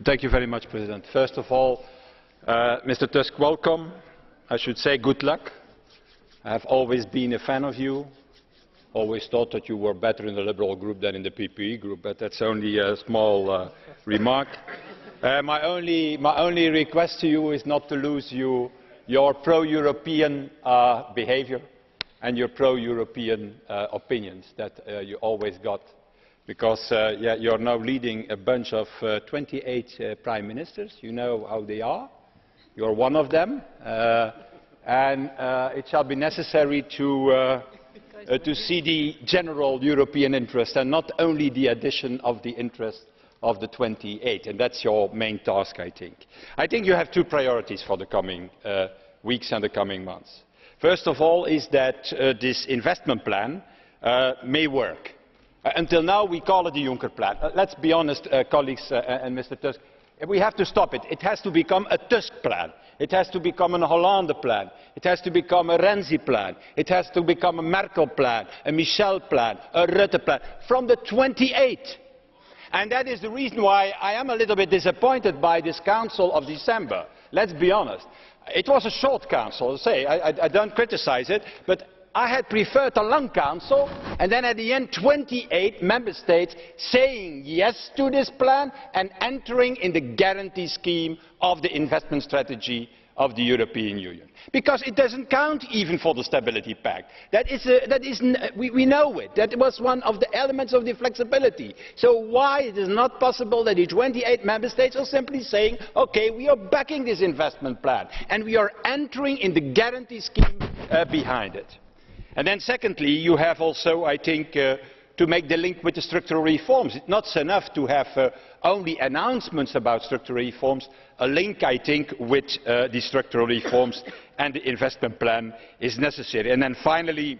Thank you very much, President. First of all, Mr. Tusk, welcome. I should say good luck. I have always been a fan of you. Always thought that you were better in the Liberal group than in the PPE group, but that's only a small remark. My only request to you is not to lose your pro-European behavior and your pro-European opinions that you always got. Because you're now leading a bunch of 28 prime ministers. You know how they are. You're one of them. And it shall be necessary to see the general European interest and not only the addition of the interest of the 28. And that's your main task, I think. I think you have two priorities for the coming weeks and the coming months. First of all is that this investment plan may work. Until now we call it the Juncker plan. Let's be honest, colleagues and Mr. Tusk, we have to stop it. It has to become a Tusk plan. It has to become a Hollande plan. It has to become a Renzi plan. It has to become a Merkel plan, a Michel plan, a Rutte plan, from the 28. And that is the reason why I am a little bit disappointed by this Council of December. Let's be honest. It was a short Council, I don't criticize it, but I had preferred a long Council, and then at the end 28 Member States saying yes to this plan and entering in the guarantee scheme of the investment strategy of the European Union. Because it doesn't count even for the Stability Pact. We know it. That was one of the elements of the flexibility. So why it is not possible that the 28 Member States are simply saying, okay, we are backing this investment plan and we are entering in the guarantee scheme behind it. And then secondly, you have also, I think, to make the link with the structural reforms. It's not enough to have only announcements about structural reforms. A link, I think, with the structural reforms and the investment plan is necessary. And then finally,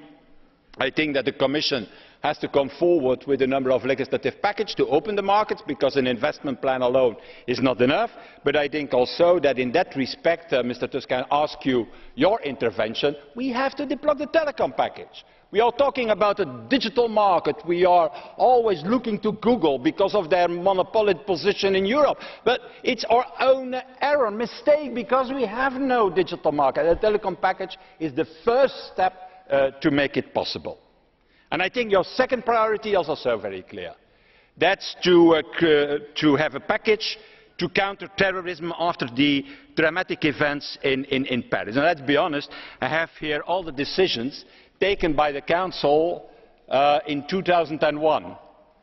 I think that the Commission has to come forward with a number of legislative packages to open the markets, because an investment plan alone is not enough. But I think also that in that respect, Mr. Tusk, I ask you your intervention. We have to deploy the telecom package. We are talking about a digital market. We are always looking to Google because of their monopoly position in Europe. But it's our own error, mistake, because we have no digital market. The telecom package is the first step to make it possible. And I think your second priority is also very clear. That's to have a package to counter terrorism after the dramatic events in Paris. And let's be honest, I have here all the decisions taken by the Council in 2001.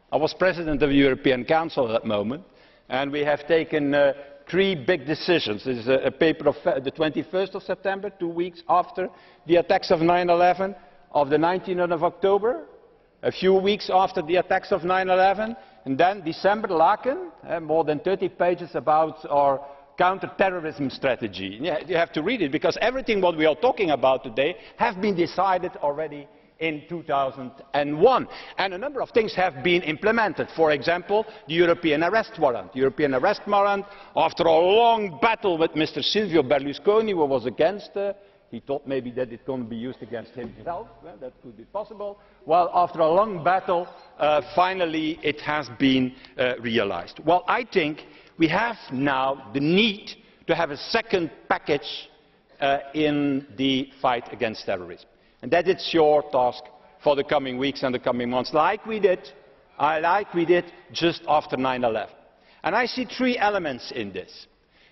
I was President of the European Council at that moment, and we have taken three big decisions. This is a paper of the 21st of September, 2 weeks after the attacks of 9/11, of the 19th of October, a few weeks after the attacks of 9/11, and then December Laken, more than 30 pages about our counter-terrorism strategy. You have to read it, because everything what we are talking about today has been decided already in 2001. And a number of things have been implemented. For example, the European arrest warrant. The European arrest warrant, after a long battle with Mr. Silvio Berlusconi, who was against he thought maybe that it couldn't be used against himself. Well, that could be possible. Well, after a long battle, finally it has been realized. Well, I think we have now the need to have a second package in the fight against terrorism. And that is your task for the coming weeks and the coming months, like we did just after 9/11. And I see three elements in this.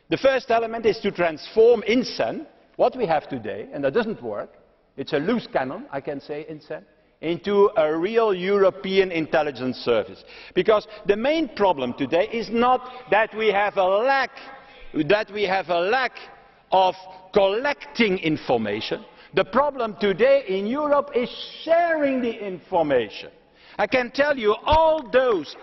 The first element is to transform INCEN, what we have today, and that doesn't work, it's a loose cannon, I can say, INCEN, into a real European intelligence service. Because the main problem today is not that we have a lack of collecting information. The problem today in Europe is sharing the information. I can tell you all those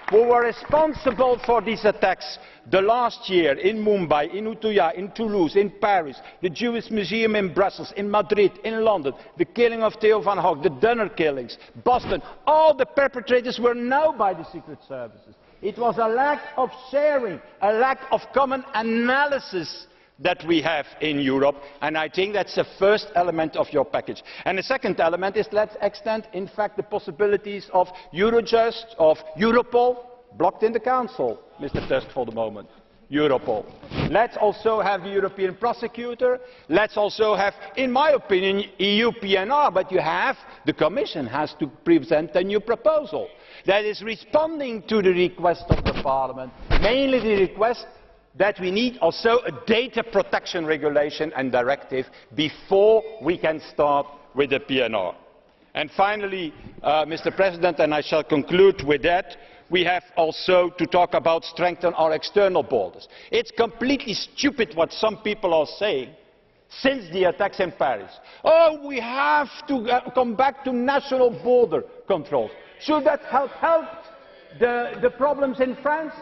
who were responsible for these attacks the last year in Mumbai, in Utøya, in Toulouse, in Paris, the Jewish Museum in Brussels, in Madrid, in London, the killing of Theo van Gogh, the Dunner killings, Boston, all the perpetrators were known by the secret services. It was a lack of sharing, a lack of common analysis that we have in Europe, and I think that's the first element of your package. And the second element is let's extend, in fact, the possibilities of Eurojust, of Europol. blocked in the Council, Mr. Tusk, for the moment. Europol. Let's also have the European prosecutor. Let's also have, in my opinion, EU PNR. But the Commission has to present a new proposal that is responding to the request of the Parliament, mainly the request that we need also a data protection regulation and directive before we can start with the PNR. And finally, Mr. President, and I shall conclude with that, we have also to talk about strengthening our external borders. It's completely stupid what some people are saying since the attacks in Paris. Oh, we have to come back to national border controls. Should that have helped the problems in France?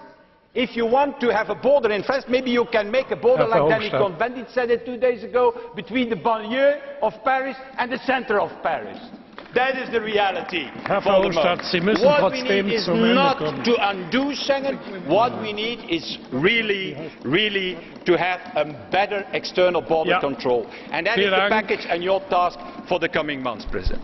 If you want to have a border in France, maybe you can make a border like Danny Cohn-Bendit said it 2 days ago, between the banlieue of Paris and the center of Paris. That is the reality. Herr Verhofstadt, Sie müssen trotzdem zum Ende kommen. What we need is not to undo Schengen. What we need is really to have a better external border control. And that is the package and your task for the coming months, President.